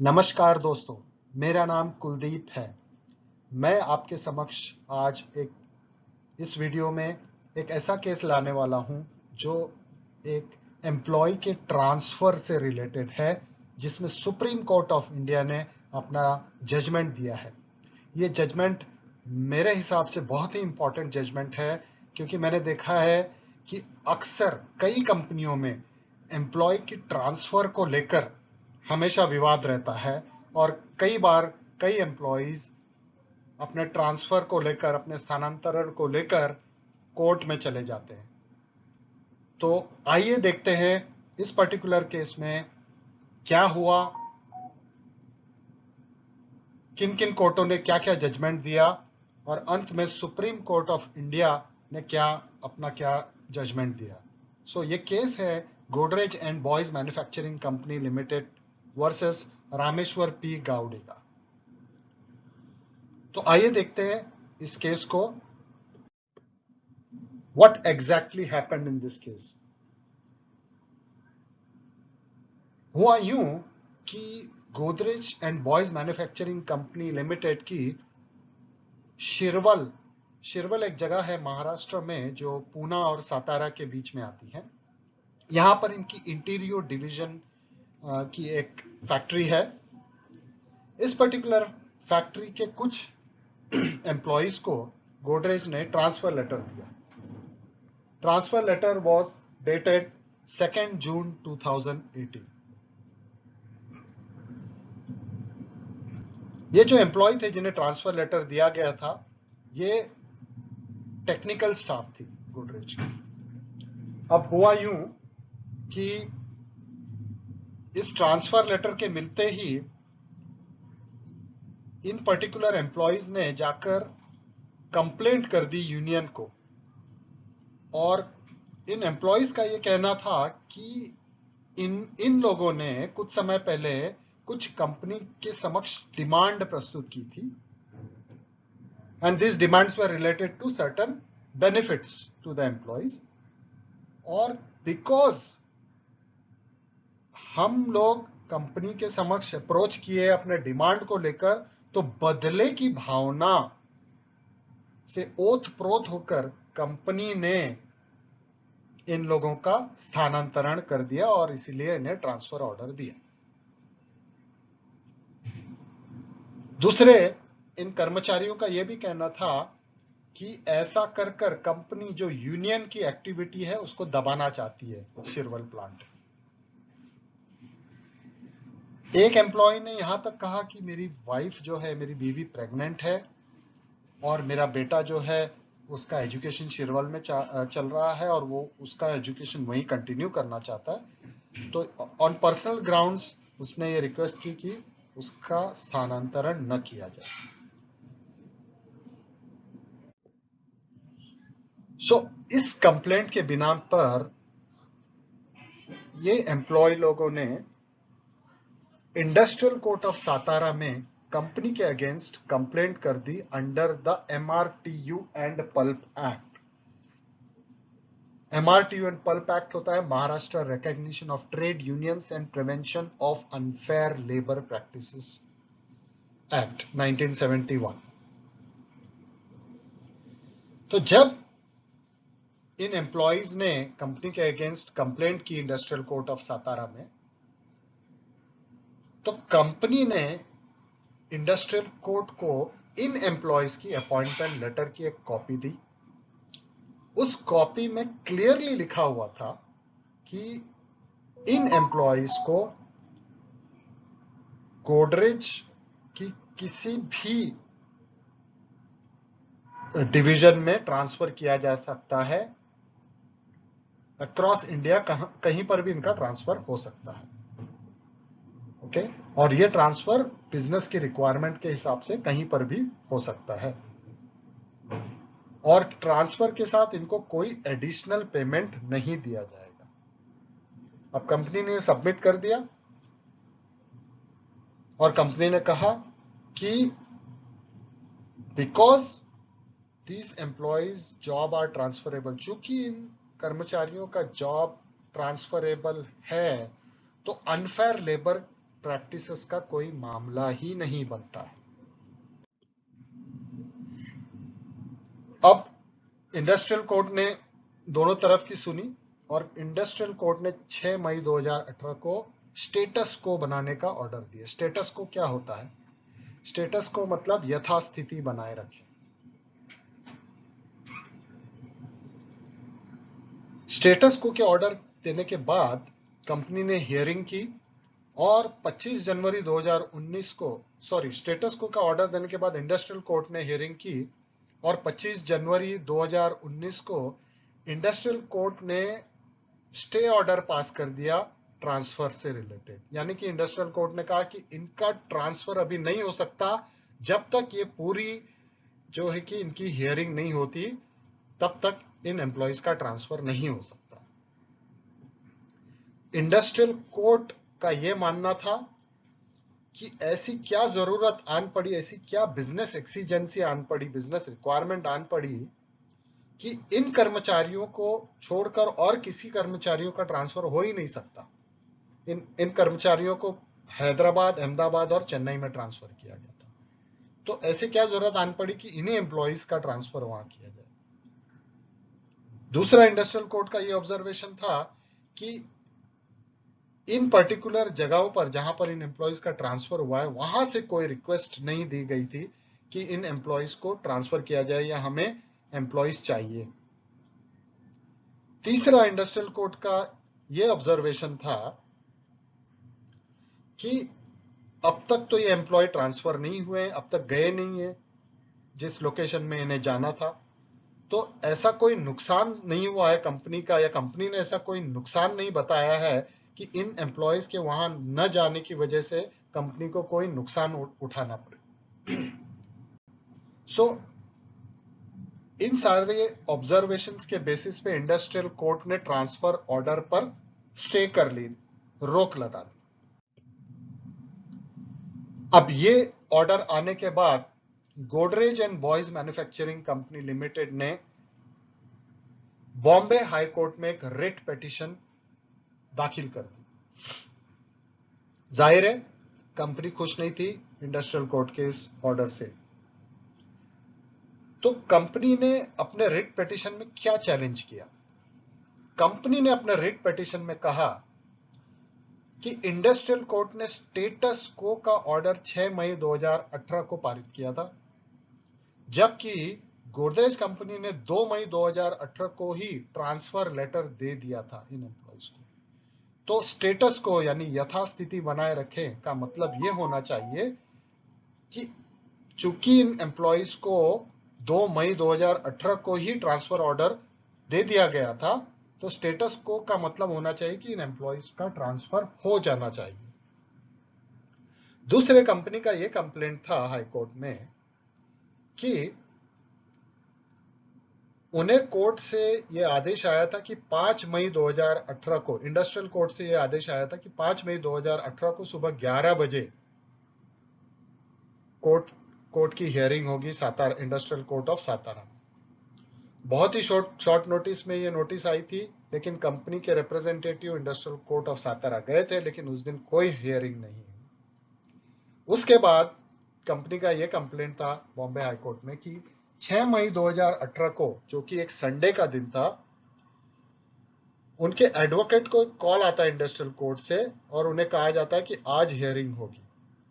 नमस्कार दोस्तों, मेरा नाम कुलदीप है। मैं आपके समक्ष आज इस वीडियो में एक ऐसा केस लाने वाला हूं जो एक एम्प्लॉय के ट्रांसफर से रिलेटेड है, जिसमें सुप्रीम कोर्ट ऑफ इंडिया ने अपना जजमेंट दिया है। ये जजमेंट मेरे हिसाब से बहुत ही इंपॉर्टेंट जजमेंट है, क्योंकि मैंने देखा है कि अक्सर कई कंपनियों में एम्प्लॉय की ट्रांसफर को लेकर हमेशा विवाद रहता है और कई बार कई एम्प्लॉयज अपने ट्रांसफर को लेकर, अपने स्थानांतरण को लेकर कोर्ट में चले जाते हैं। तो आइए देखते हैं इस पर्टिकुलर केस में क्या हुआ, किन किन कोर्टों ने क्या क्या जजमेंट दिया और अंत में सुप्रीम कोर्ट ऑफ इंडिया ने क्या जजमेंट दिया। सो ये केस है Godrej and Boyce manufacturing company limited versus Rameshwar P Gawade का। तो आइए देखते हैं इस केस को। What exactly happened in this case? हुआ यूं कि Godrej and Boyce manufacturing company limited की शिरवल एक जगह है महाराष्ट्र में जो पूना और सातारा के बीच में आती है। यहां पर इनकी इंटीरियर डिवीजन की एक फैक्ट्री है। इस पर्टिकुलर फैक्ट्री के कुछ एम्प्लॉइज को गोदरेज ने ट्रांसफर लेटर दिया। ट्रांसफर लेटर वॉज डेटेड 2 जून 2018। ये जो एम्प्लॉय थे जिन्हें ट्रांसफर लेटर दिया गया था, ये टेक्निकल स्टाफ थी गोदरेज की। अब हुआ यूं कि इस ट्रांसफर लेटर के मिलते ही इन पर्टिकुलर एम्प्लॉयज ने जाकर कंप्लेंट कर दी यूनियन को। और इन एम्प्लॉयज का ये कहना था कि इन लोगों ने कुछ समय पहले कुछ कंपनी के समक्ष डिमांड प्रस्तुत की थी, and these demands were related to certain benefits to the employees। और बिकॉज हम लोग कंपनी के समक्ष अप्रोच किए अपने डिमांड को लेकर, तो बदले की भावना से ओत प्रोत होकर कंपनी ने इन लोगों का स्थानांतरण कर दिया और इसीलिए इन्हें ट्रांसफर ऑर्डर दिया। दूसरे इन कर्मचारियों का यह भी कहना था कि ऐसा कर कर कंपनी जो यूनियन की एक्टिविटी है उसको दबाना चाहती है शिरवल प्लांट। एक एम्प्लॉय ने यहां तक कहा कि मेरी वाइफ जो है, मेरी बीवी प्रेग्नेंट है और मेरा बेटा जो है उसका एजुकेशन शिरवल में चल रहा है और वो उसका एजुकेशन वहीं कंटिन्यू करना चाहता है। तो ऑन पर्सनल ग्राउंड्स उसने ये रिक्वेस्ट की कि उसका स्थानांतरण न किया जाए। सो इस कंप्लेंट के बिना पर ये एम्प्लॉय लोगों ने इंडस्ट्रियल कोर्ट ऑफ सातारा में कंपनी के अगेंस्ट कंप्लेंट कर दी under the MRTU and PULP act. MRTU and PULP act होता है Maharashtra recognition of trade unions and prevention of unfair labour practices act 1971। तो जब इन एम्प्लॉयज ने कंपनी के अगेंस्ट कंप्लेंट की इंडस्ट्रियल कोर्ट ऑफ सातारा में, तो कंपनी ने इंडस्ट्रियल कोर्ट को इन एम्प्लॉयज की अपॉइंटमेंट लेटर की एक कॉपी दी। उस कॉपी में क्लियरली लिखा हुआ था कि इन एम्प्लॉयज को गोदरेज की किसी भी डिवीजन में ट्रांसफर किया जा सकता है। अक्रॉस इंडिया कहीं पर भी इनका ट्रांसफर हो सकता है। ओके, और ये ट्रांसफर बिजनेस की रिक्वायरमेंट के हिसाब से कहीं पर भी हो सकता है और ट्रांसफर के साथ इनको कोई एडिशनल पेमेंट नहीं दिया जाएगा। अब कंपनी ने सबमिट कर दिया और कंपनी ने कहा कि because these employees job are transferable, चूंकि इन कर्मचारियों का जॉब ट्रांसफरेबल है, तो अनफेयर लेबर प्रैक्टिसेस का कोई मामला ही नहीं बनता है। अब इंडस्ट्रियल कोर्ट ने दोनों तरफ की सुनी और इंडस्ट्रियल कोर्ट ने 6 मई 2018 को स्टेटस को बनाने का ऑर्डर दिया। स्टेटस को क्या होता है? स्टेटस को मतलब यथास्थिति बनाए रखें। स्टेटस को के ऑर्डर देने के बाद कंपनी ने हियरिंग की और 25 जनवरी 2019 को स्टेटस को का ऑर्डर देने के बाद इंडस्ट्रियल कोर्ट ने हियरिंग की और 25 जनवरी 2019 को इंडस्ट्रियल कोर्ट ने स्टे ऑर्डर पास कर दिया ट्रांसफर से रिलेटेड। यानी कि इंडस्ट्रियल कोर्ट ने कहा कि इनका ट्रांसफर अभी नहीं हो सकता जब तक ये पूरी जो है कि इनकी हियरिंग नहीं होती, तब तक इन एम्प्लॉइज का ट्रांसफर नहीं हो सकता। इंडस्ट्रियल कोर्ट का यह मानना था कि ऐसी क्या जरूरत आन पड़ी, ऐसी क्या बिजनेस एक्सीजेंसी आन पड़ी, बिजनेस रिक्वायरमेंट आन पड़ी कि इन कर्मचारियों को छोड़कर और किसी कर्मचारियों का ट्रांसफर हो ही नहीं सकता। इन कर्मचारियों को हैदराबाद, अहमदाबाद और चेन्नई में ट्रांसफर किया गया था। तो ऐसे क्या जरूरत आन पड़ी कि इन्हीं एम्प्लॉइज का ट्रांसफर वहां किया जाए। दूसरा इंडस्ट्रियल कोर्ट का यह ऑब्जर्वेशन था कि इन पर्टिकुलर जगहों पर जहां पर इन एम्प्लॉइज का ट्रांसफर हुआ है, वहां से कोई रिक्वेस्ट नहीं दी गई थी कि इन एम्प्लॉइज को ट्रांसफर किया जाए या हमें एम्प्लॉइज चाहिए। तीसरा इंडस्ट्रियल कोर्ट का यह ऑब्जर्वेशन था कि अब तक तो ये एम्प्लॉय ट्रांसफर नहीं हुए, अब तक गए नहीं है जिस लोकेशन में इन्हें जाना था, तो ऐसा कोई नुकसान नहीं हुआ है कंपनी का, या कंपनी ने ऐसा कोई नुकसान नहीं बताया है कि इन एम्प्लॉयज के वहां न जाने की वजह से कंपनी को कोई नुकसान उठाना पड़े। इन सारे ऑब्जर्वेशंस के बेसिस पे इंडस्ट्रियल कोर्ट ने ट्रांसफर ऑर्डर पर स्टे कर ली, रोक लगा दी। अब ये ऑर्डर आने के बाद Godrej and Boyce manufacturing company limited ने बॉम्बे हाई कोर्ट में एक रिट पिटीशन दाखिल कर दी। जाहिर है कंपनी खुश नहीं थी इंडस्ट्रियल कोर्ट के इस ऑर्डर से। तो कंपनी ने अपने रिट पिटीशन में क्या चैलेंज किया? कंपनी ने अपने रिट पिटीशन में कहा कि इंडस्ट्रियल कोर्ट ने स्टेटस को का ऑर्डर 6 मई 2018 को पारित किया था, जबकि गोदरेज कंपनी ने 2 मई 2018 को ही ट्रांसफर लेटर दे दिया था इन एम्प्लॉइज को। तो स्टेटस को यानी यथास्थिति बनाए रखें का मतलब यह होना चाहिए कि चूंकि इन एम्प्लॉइज को 2 मई 2018 को ही ट्रांसफर ऑर्डर दे दिया गया था, तो स्टेटस को का मतलब होना चाहिए कि इन एम्प्लॉइज का ट्रांसफर हो जाना चाहिए। दूसरे कंपनी का यह कंप्लेंट था हाई कोर्ट में कि उन्हें कोर्ट से यह आदेश आया था कि 5 मई 2018 को, इंडस्ट्रियल कोर्ट से यह आदेश आया था कि 5 मई 2018 को सुबह 11 बजे कोर्ट की हियरिंग होगी Satara, industrial court of Satara. बहुत ही शॉर्ट नोटिस में ये नोटिस आई थी, लेकिन कंपनी के representative industrial court of Satara गए थे, लेकिन उस दिन कोई हियरिंग नहीं। उसके बाद कंपनी का यह कंप्लेंट था बॉम्बे हाई कोर्ट में कि 6 मई 2018 को, जो कि एक संडे का दिन था, उनके एडवोकेट को कॉल आता है इंडस्ट्रियल कोर्ट से और उन्हें कहा जाता है कि आज हियरिंग होगी।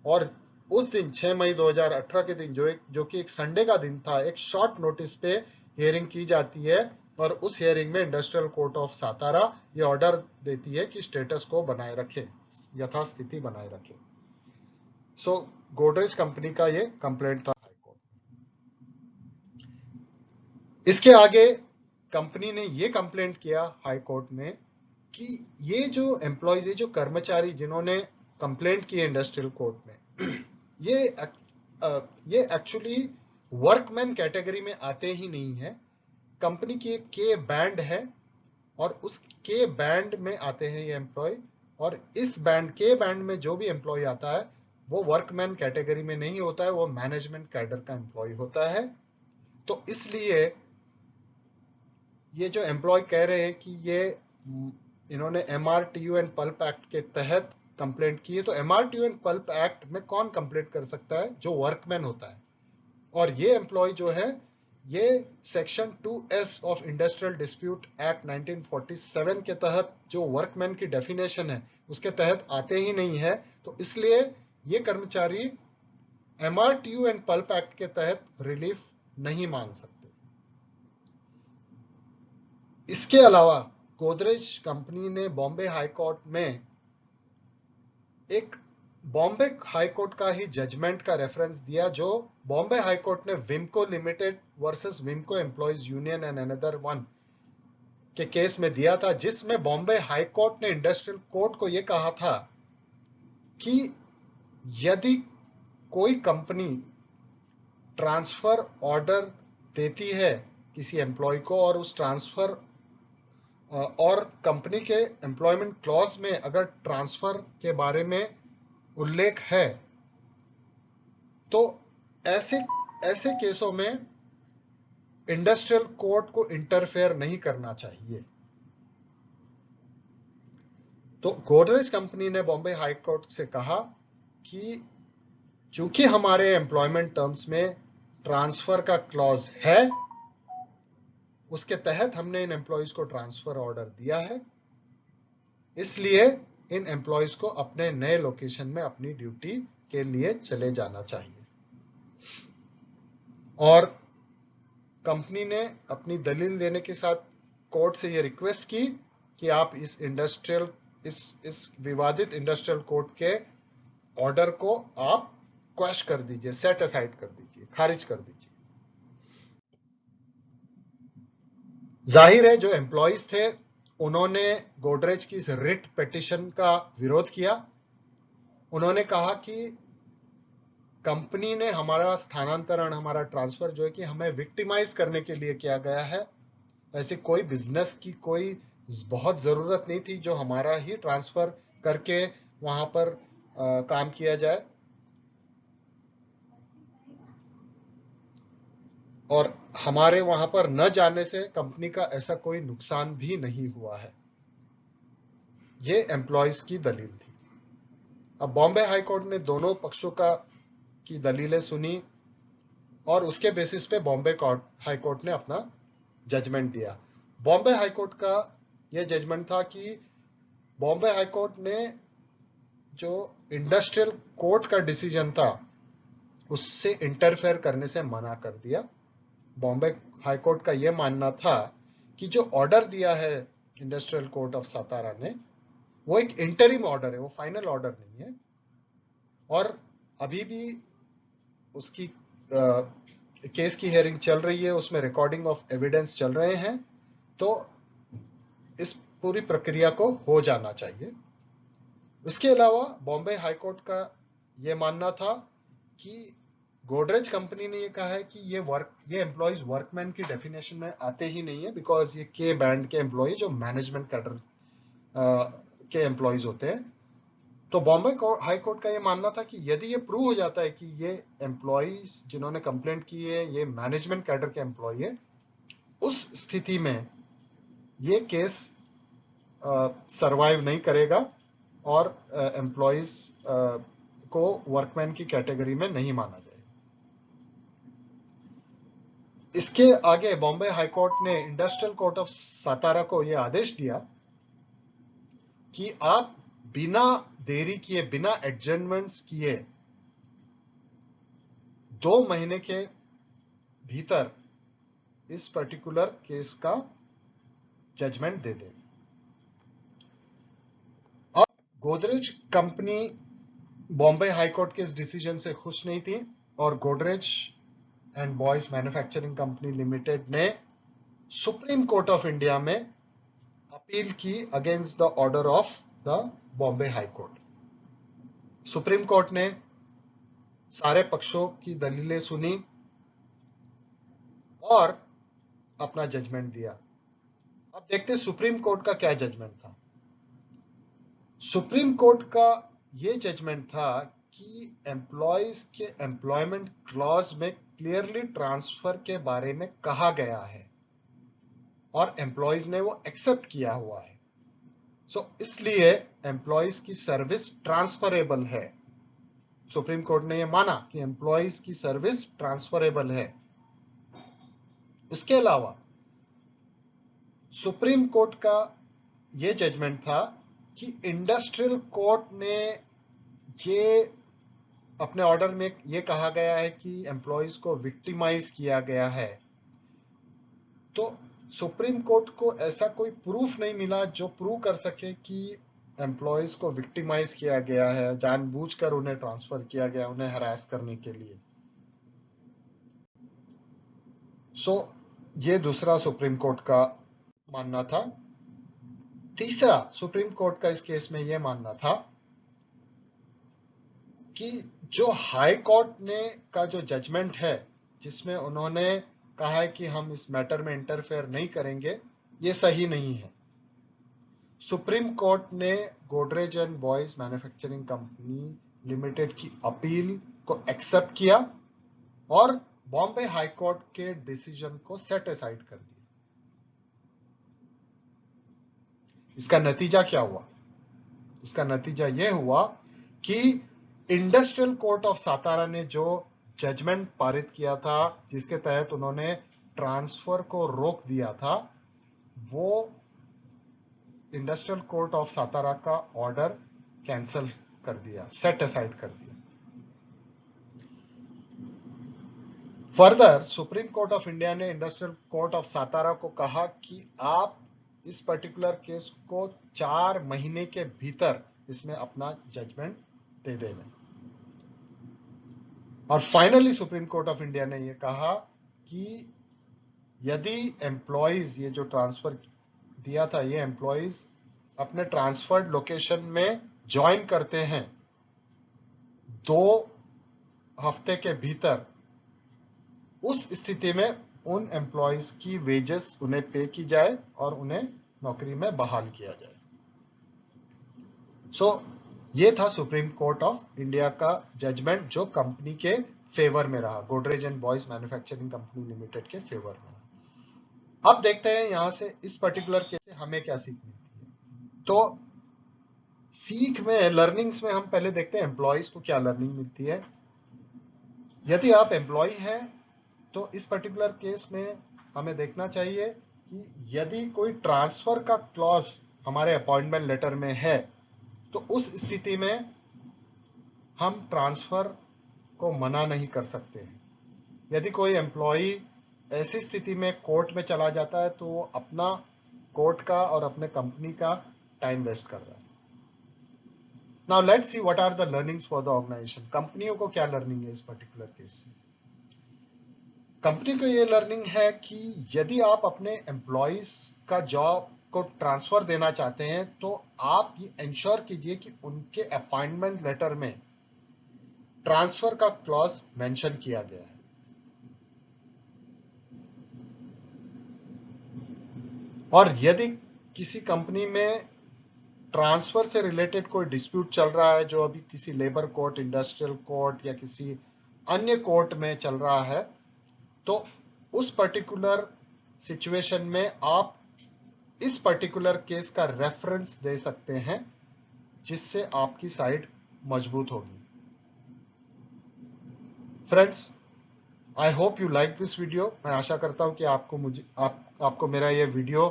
और उस दिन 6 मई 2018 के दिन जो कि एक संडे का दिन था, एक शॉर्ट नोटिस पे हियरिंग की जाती है और उस हियरिंग में इंडस्ट्रियल कोर्ट ऑफ सातारा ये ऑर्डर देती है कि स्टेटस को बनाए रखे, यथास्थिति बनाए रखे। सो गोदरेज कंपनी का ये कंप्लेंट था हाई कोर्ट। इसके आगे कंपनी ने ये कंप्लेंट किया हाई कोर्ट में कि ये जो एम्प्लॉइज, ये जो कर्मचारी जिन्होंने कंप्लेंट की इंडस्ट्रियल कोर्ट में, ये एक्चुअली वर्कमैन कैटेगरी में आते ही नहीं है। कंपनी की एक के बैंड है और उस के बैंड में आते हैं ये एम्प्लॉय, और इस के बैंड में जो भी एम्प्लॉय आता है वो वर्कमैन कैटेगरी में नहीं होता है, वो मैनेजमेंट कैडर का एम्प्लॉय होता है। तो इसलिए ये जो एम्प्लॉय कह रहे हैं कि ये इन्होंने MRTU एंड पल्प एक्ट के तहत कंप्लेंट की है। तो एमआरटीयू एंड पल्प एक्ट में कौन कंप्लेंट कर सकता है? जो वर्कमैन होता है। और ये एम्प्लॉय जो है ये section 2S of industrial dispute act 1947 के तहत जो वर्कमैन की डेफिनेशन है उसके तहत आते ही नहीं है। तो इसलिए ये कर्मचारी एमआरटीयू एंड पल्प एक्ट के तहत रिलीफ नहीं मांग सकते। इसके अलावा गोदरेज कंपनी ने बॉम्बे हाई कोर्ट में एक बॉम्बे हाई कोर्ट का ही जजमेंट का रेफरेंस दिया, जो बॉम्बे हाई कोर्ट ने Wimco limited versus Wimco employees union and another one के केस में दिया था, जिसमें बॉम्बे हाई कोर्ट ने इंडस्ट्रियल कोर्ट को यह कहा था कि यदि कोई कंपनी ट्रांसफर ऑर्डर देती है किसी एम्प्लॉय को और उस ट्रांसफर और कंपनी के एम्प्लॉयमेंट क्लॉज में अगर ट्रांसफर के बारे में उल्लेख है तो ऐसे केसों में इंडस्ट्रियल कोर्ट को इंटरफेयर नहीं करना चाहिए। तो गोदरेज कंपनी ने बॉम्बे हाई कोर्ट से कहा कि चूंकि हमारे एम्प्लॉयमेंट टर्म्स में ट्रांसफर का क्लॉज है, उसके तहत हमने इन एम्प्लॉयज को ट्रांसफर ऑर्डर दिया है, इसलिए इन एम्प्लॉयज को अपने नए लोकेशन में अपनी ड्यूटी के लिए चले जाना चाहिए। और कंपनी ने अपनी दलील देने के साथ कोर्ट से यह रिक्वेस्ट की कि आप इस विवादित इंडस्ट्रियल कोर्ट के ऑर्डर को आप क्वैश कर दीजिए, सेट असाइड कर दीजिए, खारिज कर दीजिए। जाहिर है जो एम्प्लॉयज थे उन्होंने गोदरेज की इस रिट पिटीशन का विरोध किया। उन्होंने कहा कि कंपनी ने हमारा स्थानांतरण, हमारा ट्रांसफर जो है कि हमें विक्टिमाइज करने के लिए किया गया है, ऐसे कोई बिजनेस की कोई बहुत जरूरत नहीं थी जो हमारा ही ट्रांसफर करके वहां पर काम किया जाए, और हमारे वहां पर न जाने से कंपनी का ऐसा कोई नुकसान भी नहीं हुआ है। ये एम्प्लॉयज की दलील थी। अब बॉम्बे हाई कोर्ट ने दोनों पक्षों की दलीलें सुनी और उसके बेसिस पे बॉम्बे हाई कोर्ट ने अपना जजमेंट दिया। बॉम्बे हाई कोर्ट का यह जजमेंट था कि बॉम्बे हाई कोर्ट ने जो इंडस्ट्रियल कोर्ट का डिसीजन था उससे इंटरफेयर करने से मना कर दिया। बॉम्बे हाई कोर्ट का यह मानना था कि जो ऑर्डर दिया है इंडस्ट्रियल कोर्ट ऑफ सातारा ने वो एक इंटरिम ऑर्डर है, वो फाइनल ऑर्डर नहीं है, और अभी भी उसकी केस की हियरिंग चल रही है, उसमें रिकॉर्डिंग ऑफ एविडेंस चल रहे हैं, तो इस पूरी प्रक्रिया को हो जाना चाहिए। इसके अलावा बॉम्बे हाई कोर्ट का यह मानना था कि गोदरेज कंपनी ने यह कहा है कि ये एम्प्लॉयज वर्कमैन की डेफिनेशन में आते ही नहीं है, बिकॉज ये के बैंड के एम्प्लॉय जो मैनेजमेंट कैडर के एम्प्लॉयज होते हैं। तो बॉम्बे हाई कोर्ट का ये मानना था कि यदि ये प्रूव हो जाता है कि ये एम्प्लॉयज जिन्होंने कंप्लेंट की है ये मैनेजमेंट कैडर के एम्प्लॉय है, उस स्थिति में ये केस सरवाइव नहीं करेगा और एम्प्लॉयज को वर्कमैन की कैटेगरी में नहीं माना जाएगा। इसके आगे बॉम्बे हाई कोर्ट ने इंडस्ट्रियल कोर्ट ऑफ सातारा को यह आदेश दिया कि आप बिना देरी किए, बिना एडजर्नमेंट्स किए 2 महीने के भीतर इस पर्टिकुलर केस का जजमेंट दे दे। अब Godrej company Bombay high court के इस डिसीजन से खुश नहीं थी और Godrej and Boyce manufacturing company limited ने सुप्रीम कोर्ट ऑफ इंडिया में अपील की against the order of the Bombay high court. Supreme court ने सारे पक्षों की दलीलें सुनी और अपना जजमेंट दिया। अब देखते हैं सुप्रीम कोर्ट का क्या जजमेंट था। सुप्रीम कोर्ट का यह जजमेंट था कि एम्प्लॉयज के एम्प्लॉयमेंट क्लॉज में क्लियरली ट्रांसफर के बारे में कहा गया है और एम्प्लॉयज ने वो एक्सेप्ट किया हुआ है। इसलिए एम्प्लॉयज की सर्विस ट्रांसफरेबल है। सुप्रीम कोर्ट ने यह माना कि एम्प्लॉयज की सर्विस ट्रांसफरेबल है। उसके अलावा सुप्रीम कोर्ट का यह जजमेंट था कि इंडस्ट्रियल कोर्ट ने ये अपने ऑर्डर में यह कहा गया है कि एम्प्लॉयज को विक्टिमाइज किया गया है, तो सुप्रीम कोर्ट को ऐसा कोई प्रूफ नहीं मिला जो प्रूव कर सके कि एम्प्लॉयज को विक्टिमाइज किया गया है, जानबूझकर उन्हें ट्रांसफर किया गया उन्हें हरास करने के लिए। ये दूसरा सुप्रीम कोर्ट का मानना था। तीसरा सुप्रीम कोर्ट का इस केस में यह मानना था कि जो हाई कोर्ट ने का जो जजमेंट है, जिसमें उन्होंने कहा है कि हम इस मैटर में इंटरफेयर नहीं करेंगे, ये सही नहीं है। सुप्रीम कोर्ट ने Godrej and Boyce manufacturing company limited की अपील को एक्सेप्ट किया और बॉम्बे हाई कोर्ट के डिसीजन को सेट असाइड कर दिया। इसका नतीजा क्या हुआ? इसका नतीजा यह हुआ कि इंडस्ट्रियल कोर्ट ऑफ सातारा ने जो जजमेंट पारित किया था, जिसके तहत उन्होंने ट्रांसफर को रोक दिया था, वो इंडस्ट्रियल कोर्ट ऑफ सातारा का ऑर्डर कैंसिल कर दिया, सेट असाइड कर दिया। Further supreme court of India ने इंडस्ट्रियल कोर्ट ऑफ सातारा को कहा कि आप इस पर्टिकुलर केस को 4 महीने के भीतर इसमें अपना जजमेंट दे देना। और finally supreme court of India ने यह कहा कि यदि एम्प्लॉयज ये जो ट्रांसफर दिया था, ये एम्प्लॉयज अपने ट्रांसफर्ड लोकेशन में ज्वाइन करते हैं 2 हफ्ते के भीतर, उस स्थिति में उन एम्प्लॉयज की वेजेस उन्हें पे की जाए और उन्हें नौकरी में बहाल किया जाए। ये था सुप्रीम कोर्ट ऑफ इंडिया का जजमेंट जो कंपनी के फेवर में रहा, Godrej and Boyce manufacturing company limited के फेवर में रहा। अब देखते हैं यहां से इस पर्टिकुलर केस से हमें क्या सीख मिलती है। तो सीख में, लर्निंग्स में हम पहले देखते हैं एम्प्लॉयज को क्या लर्निंग मिलती है। यदि आप एम्प्लॉय हैं तो इस पर्टिकुलर केस में हमें देखना चाहिए कि यदि कोई ट्रांसफर का क्लॉज हमारे अपॉइंटमेंट लेटर में है तो उस स्थिति में हम ट्रांसफर को मना नहीं कर सकते हैं। यदि कोई एम्प्लॉय ऐसी स्थिति में कोर्ट में चला जाता है तो वो अपना कोर्ट का और अपने कंपनी का टाइम वेस्ट कर रहा है। Now let's see what are the learnings for the organisation. कंपनियों को क्या लर्निंग है इस पर्टिकुलर केस से? कंपनी को ये लर्निंग है कि यदि आप अपने एम्प्लॉयज का जॉब को ट्रांसफर देना चाहते हैं तो आप ये इंश्योर कीजिए कि उनके अपॉइंटमेंट लेटर में ट्रांसफर का क्लॉज मेंशन किया गया है। और यदि किसी कंपनी में ट्रांसफर से रिलेटेड कोई डिस्प्यूट चल रहा है जो अभी किसी लेबर कोर्ट, इंडस्ट्रियल कोर्ट या किसी अन्य कोर्ट में चल रहा है, तो उस पर्टिकुलर सिचुएशन में आप इस पर्टिकुलर केस का रेफरेंस दे सकते हैं जिससे आपकी साइड मजबूत होगी। Friends, I hope you like this video. मैं आशा करता हूं कि आपको मेरा ये वीडियो,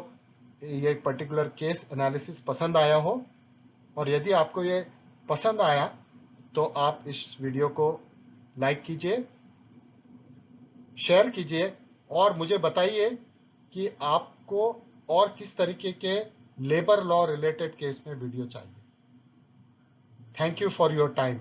ये पर्टिकुलर केस एनालिसिस पसंद आया हो। और यदि आपको ये पसंद आया तो आप इस वीडियो को लाइक कीजिए, शेयर कीजिए और मुझे बताइए कि आपको और किस तरीके के लेबर लॉ रिलेटेड केस में वीडियो चाहिए। Thank you for your time.